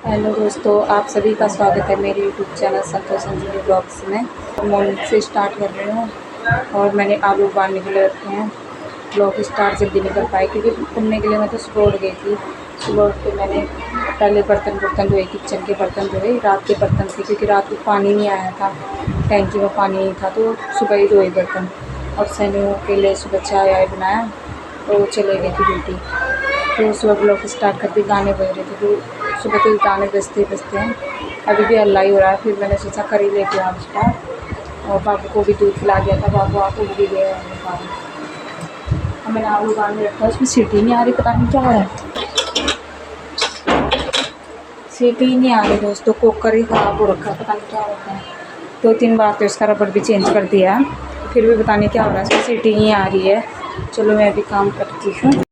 Hello दोस्तों, आप सभी का स्वागत है मेरे यूट्यूब चैनल संतोष अंजलि ब्लॉग्स में। मॉर्निंग से स्टार्ट कर रही हूँ और मैंने आलू उबालने के लिए रखे हैं। ब्लॉग स्टार्ट जल्दी नहीं कर पाई क्योंकि घूमने के लिए मैं तो सुबह उठ गई थी। सुबह उठ के मैंने पहले बर्तन धोए, किचन के बर्तन धोए। रात के बर्तन थे क्योंकि रात को पानी नहीं आया था, टैंकी में पानी नहीं था, तो सुबह ही धोए बर्तन। और सैनियों के लिए सुबह चाय आय बनाया तो वो चले गए थे ड्यूटी। तो सुबह ब्लॉग स्टार्ट करके गाने बज रहे थे, तो सुबह तो गाने बजते हैं। अभी भी हल्ला ही हो रहा है, फिर मैंने सोचा कर ही लेते हैं आज स्टार्ट। और बाबू को भी दूध खिला दिया था, बाबू आप उठ भी गए हैं पानी। और मैंने आलू उबालने रखा, उसमें सीटी नहीं आ रही, पता नहीं क्या हो रहा है। सीटी ही नहीं आ रही दोस्तों, कुकर ही ख़राब हो रखा है, पता नहीं क्या हो रखा है। 2-3 बार तो इसका रबड़ भी चेंज कर दिया, फिर भी पता नहीं क्या हो रहा है, इसमें सीटी नहीं आ रही है। चलो मैं अभी काम करती हूँ।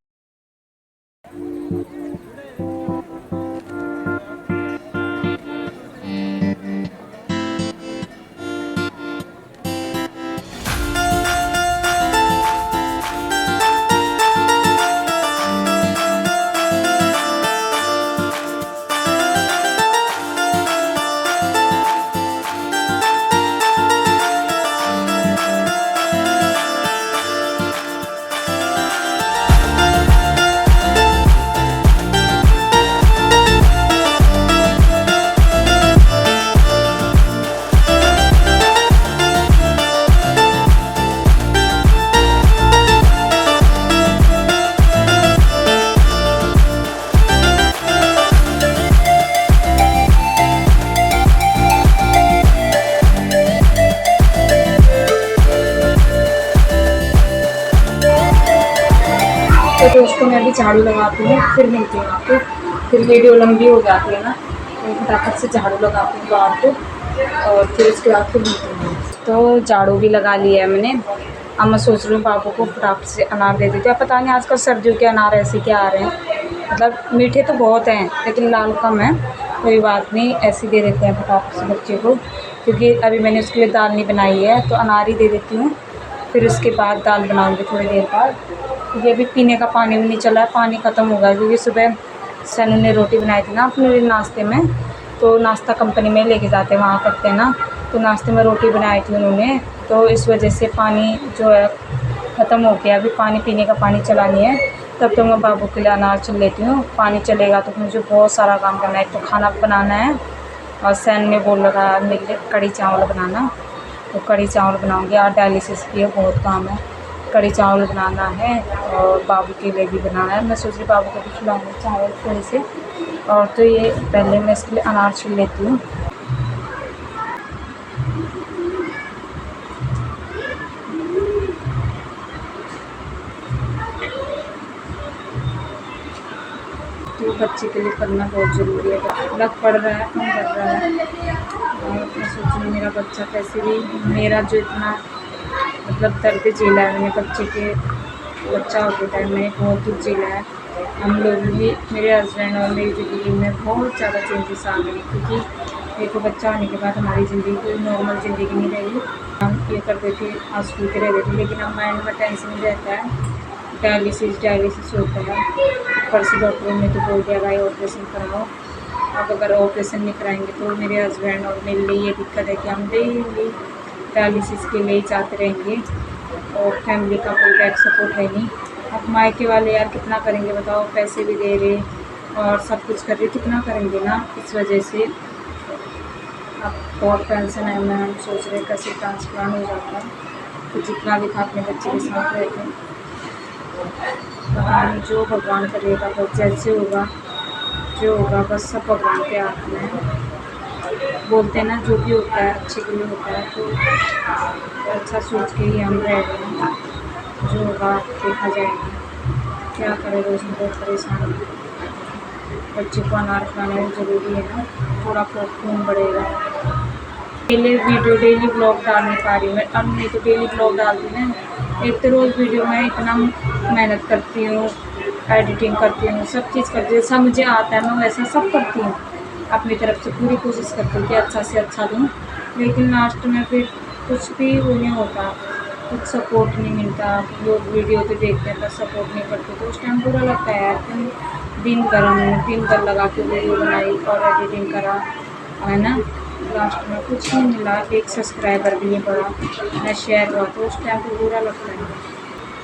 तो दोस्तों मैं अभी झाड़ू लगाती हूँ, फिर मिलती हूँ आपको। फिर वीडियो लंबी हो जाती है ना, तो फटाफट से झाड़ू लगाती हूँ बाहर को, और फिर उसके बाद फिर मिलती हूँ। तो झाड़ू भी लगा लिया है मैंने। अब मैं सोच रही हूँ बाबू को फटाफट से अनार दे देती हूँ। पता नहीं आजकल सर्दियों के अनार ऐसे क्या आ रहे हैं, मतलब मीठे तो बहुत हैं लेकिन लाल कम है। कोई बात नहीं, ऐसे दे देते हैं फटाफट से बच्चे को, क्योंकि अभी मैंने उसके लिए दाल नहीं बनाई है, तो अनार ही दे देती हूँ। फिर उसके बाद दाल बनाऊँगी थोड़ी देर बाद, क्योंकि अभी पीने का पानी भी नहीं चला है, पानी ख़त्म हो गया। क्योंकि सुबह सैनू ने रोटी बनाई थी ना अपने नाश्ते में, तो नाश्ता कंपनी में लेके जाते हैं, वहाँ करते हैं ना, तो नाश्ते में रोटी बनाई थी उन्होंने, तो इस वजह से पानी जो है ख़त्म हो गया। अभी पानी पीने का पानी चला नहीं है। तब तो मैं बाबू के लिए अनार चल लेती हूँ। पानी चलेगा तो मुझे बहुत सारा काम करना है, एक तो खाना बनाना है, और सैन ने बोल रखा मेरे लिए कढ़ी चावल बनाना, तो कढ़ी चावल बनाऊँगी। आज डायलिसिस की है, बहुत काम है, कढ़ी चावल बनाना है और बाबू के लिए भी बनाना है। मैं सोच रही बाबू को भी खिलाऊँगी चावल थोड़े से। और तो ये पहले मैं इसके लिए अनार छील लेती हूँ। तो बच्चे के लिए करना बहुत ज़रूरी है, लग पड़ रहा है, कम कर रहा है। और मैं सोच रही हूँ मेरा बच्चा कैसे भी, मेरा जो इतना मतलब दर्द झेला है मैंने बच्चे के, बच्चा होते टाइम मैंने बहुत दुख झेला है। हम लोग भी, मेरे हस्बैंड और मेरी ज़िंदगी में बहुत ज़्यादा चेंजेस आ गए, क्योंकि एक बच्चा होने के बाद हमारी ज़िंदगी कोई नॉर्मल ज़िंदगी नहीं रही। हम ये करते थे, हॉस्पिटल के रहते थे, लेकिन अब माइंड में टेंशन रहता है। डायलिसिस होता है, ऊपर से डॉक्टरों ने तो बोल दिया भाई ऑपरेशन कराओ। अब अगर ऑपरेशन नहीं कराएंगे तो मेरे हस्बैंड और मेरे लिए ये दिक्कत है कि हम डेली डायलिसिस के लिए जाते रहेंगे, और फैमिली का कोई बैक सपोर्ट है नहीं। अब मायके वाले यार कितना करेंगे बताओ, पैसे भी दे रहे और सब कुछ कर रहे, कितना करेंगे ना। इस वजह से अब बहुत टेंशन है। मैं हम सोच रहे कैसे ट्रांसप्लांट हो जाता है, तो जितना भी था अपने बच्चे के साथ रहते, पता नहीं जो भगवान करेगा, बस जैसे होगा जो होगा, बस सब भगवान के हाथ में है। बोलते हैं ना जो भी होता है अच्छे के लिए होता है, तो अच्छा सोच के ही हम रह रहे हैं, जो होगा देखा जाएगा। क्या करें, रोज़ बहुत परेशान है। बच्चे को अनार खिलाना भी ज़रूरी है ना, थोड़ा खून बढ़ेगा। पहले वीडियो डेली ब्लॉग डाल नहीं पा रही हूँ मैं, अब नहीं तो डेली ब्लॉग डालती ना। एक तो रोज़ वीडियो में इतना मेहनत करती हूँ, एडिटिंग करती हूँ, सब चीज़ करती हूँ, जैसा मुझे आता है मैं वैसा सब करती हूँ, अपनी तरफ से पूरी कोशिश करती हूँ कि अच्छा से अच्छा दूँ। लेकिन लास्ट में फिर कुछ भी वो नहीं होता, कुछ सपोर्ट नहीं मिलता। लोग वीडियो तो देखते हैं पर सपोर्ट नहीं करते, तो उस टाइम बुरा लगता है यार, तुम दिन भर हमने दिन भर लगा के वीडियो बनाई और एडिटिंग करा, है ना। लास्ट में कुछ नहीं मिला, एक सब्सक्राइबर भी नहीं पड़ा, ना शेयर हुआ, तो उस टाइम पर बुरा लगता है।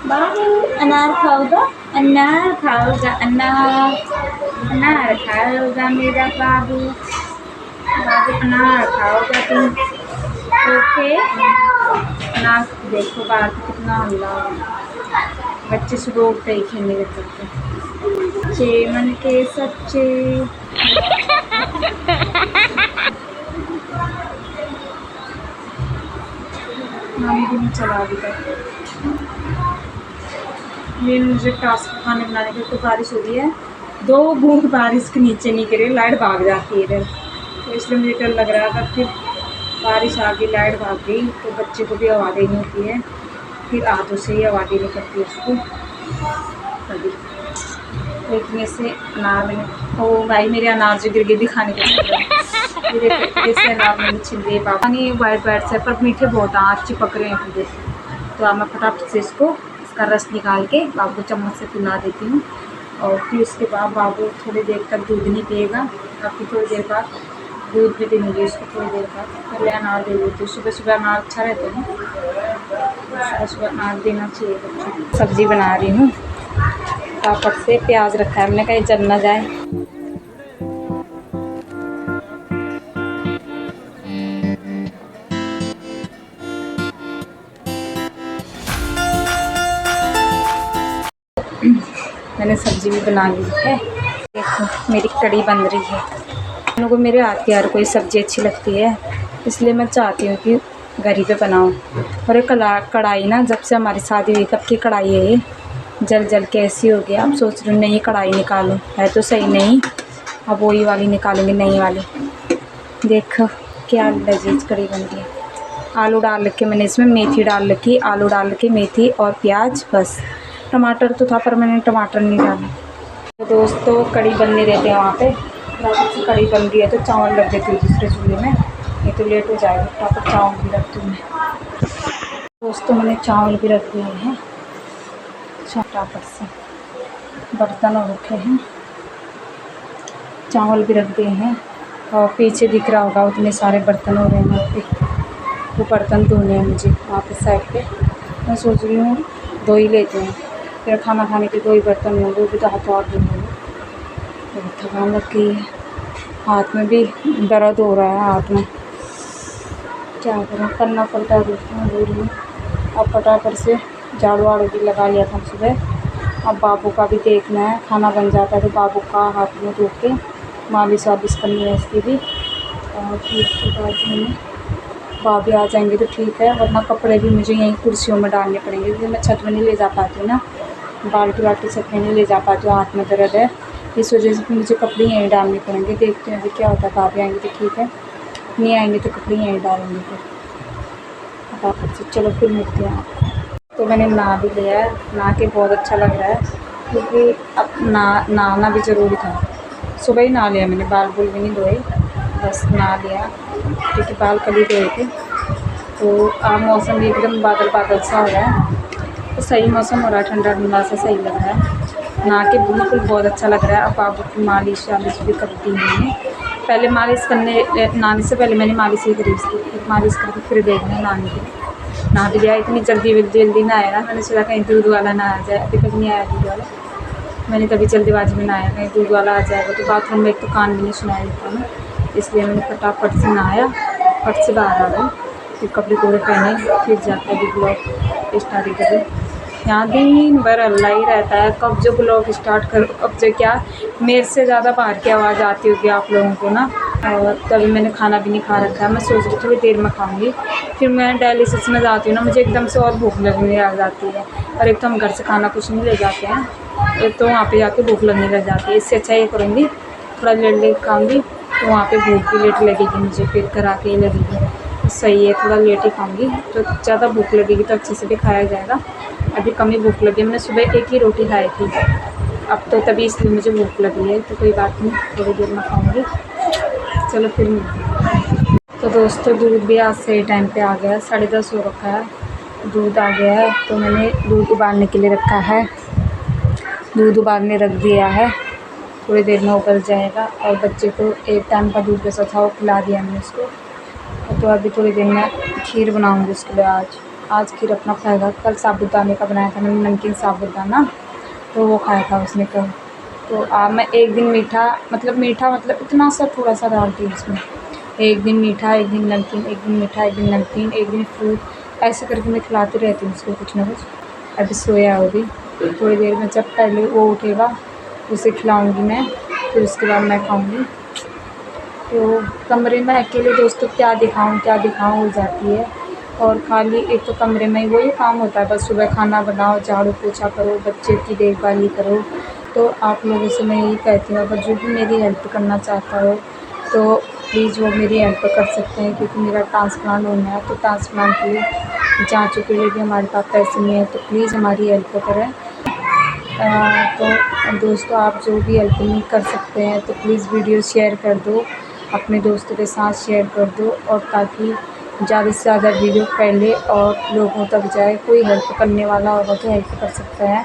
बाबू अनार खाओगा, अनार खाओगा, अनार अनार खाओगा मेरा बाबू, बाबू अनार खाओगा तुम। ओके, अनार देखो बाहर कितना हल्ला, बच्चे सुबह उठते ही खेलने लग जाते हैं। सच्चे मन के सच्चे नाम भी नहीं चला अभी तक। ये मुझे टास्क खाने बनाने के, तो बारिश हो रही है, 2 बूंद बारिश के नीचे नहीं गिरे, लाइट भाग जाती है इधर, तो इसलिए मुझे डर लग रहा था। फिर बारिश आ गई, लाइट भाग गई, तो बच्चे को भी हवा देनी होती है, फिर हाथों से ही हवा देनी पड़ती है उसको। तभी लेकिन ऐसे अनार में, ओ भाई मेरे अनार जो गिर गए दिखाने के मेरे जैसे अनार मैंने छिल दिए पापा नहीं, वाइट वाइट से, पर मीठे बहुत हैं, आज चिपक रहे हैं पूरे। तो अब मैं फटाफट से इसको इसका रस निकाल के बाबू को चम्मच से पिला देती हूँ, और फिर उसके बाद बाबू थोड़ी देर तक दूध नहीं पिएगा, काफ़ी थोड़ी देर बाद दूध भी देंगे उसको, थोड़ी देर बाद पहले अनार दे देती हूँ। सुबह सुबह अनार अच्छा रहता है, सुबह सुबह अनार देना चाहिए बच्चों को। सब्ज़ी बना रही हूँ, फटाफट से प्याज रखा है, मैंने कहीं जल ना जाए। मैंने सब्ज़ी भी बना ली है, देखो मेरी कड़ी बन रही है। उनको मेरे हाथ की हर कोई सब्ज़ी अच्छी लगती है, इसलिए मैं चाहती हूँ कि घर ही पे बनाऊँ। और ये कढ़ाई ना, जब से हमारी शादी हुई तब की कढ़ाई है, ये जल जल के ऐसी हो गया। अब सोच रही हूँ नई कढ़ाई निकालूँ, है तो सही नहीं, अब वही वाली निकालेंगे, नई वाली। देखो क्या लजीज कड़ी बन गई है। आलू डाल रखे मैंने, इसमें मेथी डाल रखी, आलू डाल रखी, मेथी और प्याज, बस। टमाटर तो था पर मैंने टमाटर नहीं डाला। तो दोस्तों कड़ी बनने देते हैं वहाँ पे, फटाफट से कड़ी बन गई है, तो चावल रख देती हूँ दूसरे चूल्हे में, ये तो लेट हो जाएगा। फटाफट चावल भी रखती हूँ मैं। दोस्तों मैंने चावल भी रख दिए हैं, फटाफट से बर्तन और रखे हैं, चावल भी रख दिए हैं, और पीछे दिख रहा होगा उतने सारे बर्तन हो रहे हैं वहाँ पे, वो बर्तन धोने हैं मुझे वहाँ पे साइड पे। मैं सोच रही हूँ धो ही लेते हैं, फिर खाना खाने के 2 ही बर्तन होंगे, वो भी तो हाथ और धोने। बहुत थकान लग गई है, हाथ में भी दर्द हो रहा है, हाथ में क्या करूँ, करना पड़ता है दोस्तों मजबूरी में। अब फटाफट से झाड़ू वाड़ू भी लगा लिया था सुबह। अब बाबू का भी देखना है, खाना बन जाता है तो बाबू का हाथ में धो के मालिश वालिश करनी है इसकी भी। और फिर उसके बाद में भाभी आ जाएंगे तो ठीक है, वरना कपड़े भी मुझे यहीं कुर्सियों में डालने पड़ेंगे, क्योंकि मैं छत में नहीं ले जा पाती हूँ ना, बाल्टी वाल्टी छत में नहीं ले जा पाती हूँ, हाथ में दर्द है, इस वजह से मुझे कपड़े यहीं डालने पड़ेंगे। देखते हैं अभी क्या होता है, भाभी आएंगे तो ठीक है, नहीं आएंगे तो कपड़े यहीं डालेंगे फिर फटाफट से। चलो फिर मिलते हैं आपको। तो मैंने नहा भी लिया है, नहा के बहुत अच्छा लग रहा है, क्योंकि अब नहाना भी ज़रूरी था। सुबह ही नहा लिया मैंने, बाल बुल भी नहीं धोए, बस नहा लिया, क्योंकि बाल कल ही धोए थे। तो अब मौसम भी एकदम बादल बादल सा हो रहा है, तो सही मौसम हो रहा है, ठंडा ठंडा सा सही लग रहा है, नहा के बिल्कुल बहुत अच्छा लग रहा है। अब बाबू की मालिश वालिश भी करती हूँ, पहले मालिश करने नहाने से पहले मैंने मालिश ही करी उसकी, फिर मालिश करके फिर देखना नहाने की। नहा भी लिया, इतनी जल्दी नहाया ना, मैंने सोचा कहीं दूध वाला ना आ जाए, अभी तक नहीं आया दूध वाला, मैंने तभी जल्दीबाजी में नहाया, कहीं दूध वाला आ जाएगा तो बाथरूम में एक तो कान भी नहीं सुनाया देता ना, इसलिए मैंने फटाफट से नहाया, फट से बाहर आ गई, फिर कपड़े पूरे पहने, फिर जाकर भी ब्लॉग स्टार्ट करें। यहाँ दिन भर हल्ला ही रहता है, कब जो ब्लॉग स्टार्ट करो, अब जो क्या मेरे से ज़्यादा बाहर की आवाज़ आती होगी आप लोगों को ना। और तभी मैंने खाना भी नहीं खा रखा है, मैं सोच रही थोड़ी देर में खाऊंगी, फिर मैं डायलिसिस में जाती हूँ ना, मुझे एकदम से और भूख लगने आ जाती है, और एक तो हम घर से खाना कुछ नहीं ले जाते हैं, एक तो वहाँ पे जाके भूख लगने लग जाती है। इससे अच्छा ये करूँगी थोड़ा लेट खाऊँगी, तो वहाँ पे भूख भी लेट लगेगी मुझे, फिर घर आके ही लगेगी, तो सही है थोड़ा लेट ही खाऊँगी, तो ज़्यादा भूख लगेगी तो अच्छे से भी खाया जाएगा। अभी कम ही भूख लगी, मैंने सुबह एक ही रोटी खाई थी, अब तो तभी इसलिए मुझे भूख लगी है, तो कोई बात नहीं, थोड़ी देर में खाऊँगी। चलो फिर मिलते हैं। तो दोस्तों दूध भी आज सही टाइम पे आ गया, 10:30 हो रखा है, दूध आ गया है, तो मैंने दूध उबालने के लिए रखा है, दूध उबालने रख दिया है। थोड़ी देर में उबल जाएगा। और बच्चे को एक टाइम का दूध जैसा था वो खिला दिया मैंने उसको। तो अभी थोड़ी देर में खीर बनाऊँगी उसके लिए। आज खीर अपना खाएगा। कल साबूदाने का बनाया था मैंने, नमकीन साबूदाना, तो वो खाया था उसने कल। तो मैं एक दिन मीठा मतलब इतना सा थोड़ा सा डालती हूँ उसमें। एक दिन मीठा, एक दिन नमकीन, एक दिन मीठा, एक दिन नमकीन, एक दिन फ्रूट, ऐसे करके मैं खिलाती रहती हूँ उसको कुछ ना कुछ। अभी सोया है वो भी। थोड़ी देर में जब पहले वो उठेगा उसे खिलाऊँगी मैं, फिर उसके बाद मैं खाऊँगी। तो कमरे में अकेले दोस्तों क्या दिखाऊँ हो जाती है। और खाली एक तो कमरे में ही वही काम होता है, बस सुबह खाना बनाओ, झाड़ू पोछा करो, बच्चे की देखभाली करो। तो आप लोगों से मैं यही कहती हूँ, अगर जो भी मेरी हेल्प करना चाहता हो तो प्लीज़ वो मेरी हेल्प कर सकते हैं, क्योंकि मेरा ट्रांसप्लांट होना है। तो ट्रांसप्लांट के लिए जाँचों के लिए भी हमारे पास पैसे नहीं है, तो प्लीज़ हमारी हेल्प करें। तो दोस्तों आप जो भी हेल्प नहीं कर सकते हैं तो प्लीज़ वीडियो शेयर कर दो, अपने दोस्तों के साथ शेयर कर दो, और ताकि ज़्यादा से ज़्यादा वीडियो फैले और लोगों तक जाए। कोई हेल्प करने वाला होगा तो हेल्प कर सकता है।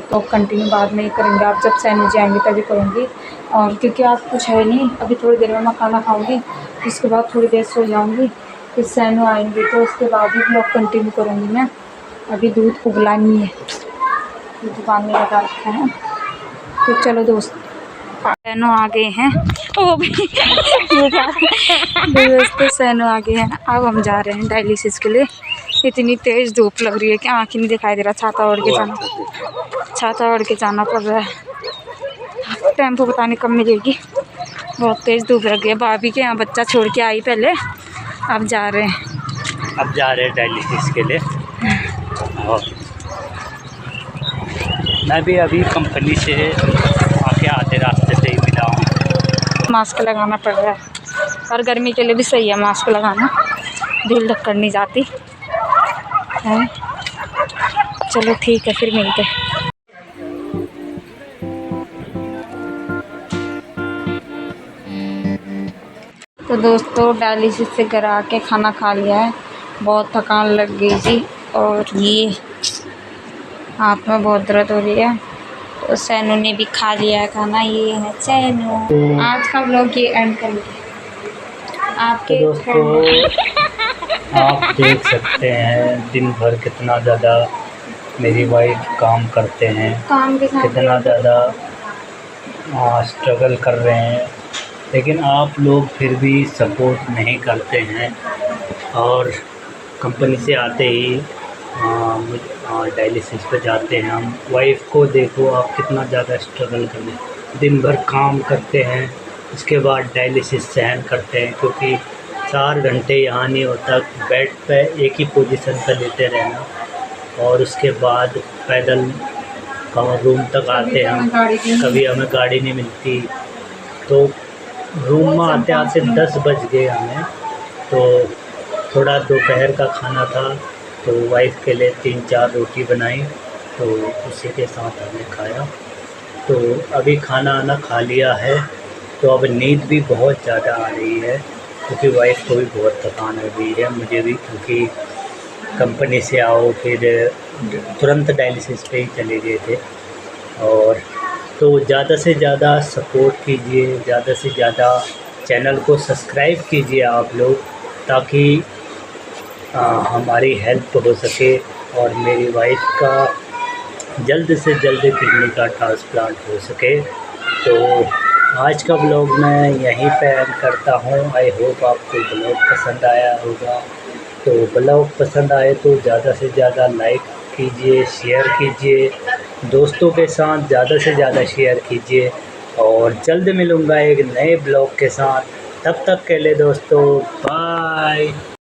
तो कंटिन्यू बाद में ही करेंगे, आप जब सैनू जाएंगे तभी करूँगी। और क्योंकि आप कुछ है नहीं, अभी थोड़ी देर में मैं खाना खाऊँगी, उसके बाद थोड़ी देर सो जाऊँगी, फिर सैनू आएंगे तो उसके बाद ही ब्लॉग कंटिन्यू करूँगी मैं। अभी दूध उबला नहीं है, दुकान में लगा रखा है। तो चलो सैनू आ गए हैं, वो भी दोस्तों सैनू आ गए हैं। अब हम जा रहे हैं डायलिसिस के लिए। इतनी तेज़ धूप लग रही है कि आँख ही नहीं दिखाई दे रहा। छाता ओढ़ के जाना पड़ रहा है। टेम्पो पता नहीं कब मिलेगी, बहुत तेज़ धूप लग गई है। भाभी के यहाँ बच्चा छोड़ के आई पहले, अब जा रहे हैं डायलिसिस के लिए। और मैं भी अभी कंपनी से आके आधे रास्ते से ही मिला हूँ। मास्क लगाना पड़ रहा है, और गर्मी के लिए भी सही है मास्क लगाना, धूल ढक कर नहीं जाती है। चलो ठीक है, फिर मिलते हैं। तो दोस्तों डायलिसिस से घर आके खाना खा लिया है, बहुत थकान लग गई जी। और ये हाथ में बहुत दर्द हो रही है। तो सैनू ने भी खा लिया है खाना। ये है सैनू। आज का व्लॉग ये एंड कर लिया। आपके तो दोस्तों आप देख सकते हैं दिन भर कितना ज़्यादा मेरी वाइफ काम करते हैं, काम के साथ कितना ज़्यादा स्ट्रगल कर रहे हैं, लेकिन आप लोग फिर भी सपोर्ट नहीं करते हैं। और कंपनी से आते ही डायलिसिस पे जाते हैं हम। वाइफ को देखो आप कितना ज़्यादा स्ट्रगल कर रहे हैं, दिन भर काम करते हैं, उसके बाद डायलिसिस सहन करते हैं, क्योंकि 4 घंटे यहाँ नहीं होता, बेड पे एक ही पोजीशन पर लेते रहना। और उसके बाद पैदल रूम तक आते हैं हम, कभी हमें गाड़ी नहीं मिलती, तो रूम में आते आते 10 बज गए हमें। तो थोड़ा दोपहर का खाना था, तो वाइफ के लिए 3-4 रोटी बनाई, तो उसी के साथ हमने खाया। तो अभी खाना आना खा लिया है, तो अब नींद भी बहुत ज़्यादा आ रही है, क्योंकि वाइफ को भी बहुत थकान हो गई है, मुझे भी, क्योंकि कंपनी से आओ फिर तुरंत डायलिसिस पे ही चले गए थे। और तो ज़्यादा से ज़्यादा सपोर्ट कीजिए, ज़्यादा से ज़्यादा चैनल को सब्सक्राइब कीजिए आप लोग, ताकि हमारी हेल्प हो सके और मेरी वाइफ का जल्द से जल्द किडनी का ट्रांसप्लांट हो सके। तो आज का ब्लॉग मैं यहीं पे एंड करता हूँ। आई होप आपको ब्लॉग पसंद आया होगा। तो ब्लॉग पसंद आए तो ज़्यादा से ज़्यादा लाइक कीजिए, शेयर कीजिए, दोस्तों के साथ ज़्यादा से ज़्यादा शेयर कीजिए। और जल्द मिलूँगा एक नए ब्लॉग के साथ, तब तक के लिए दोस्तों बाय।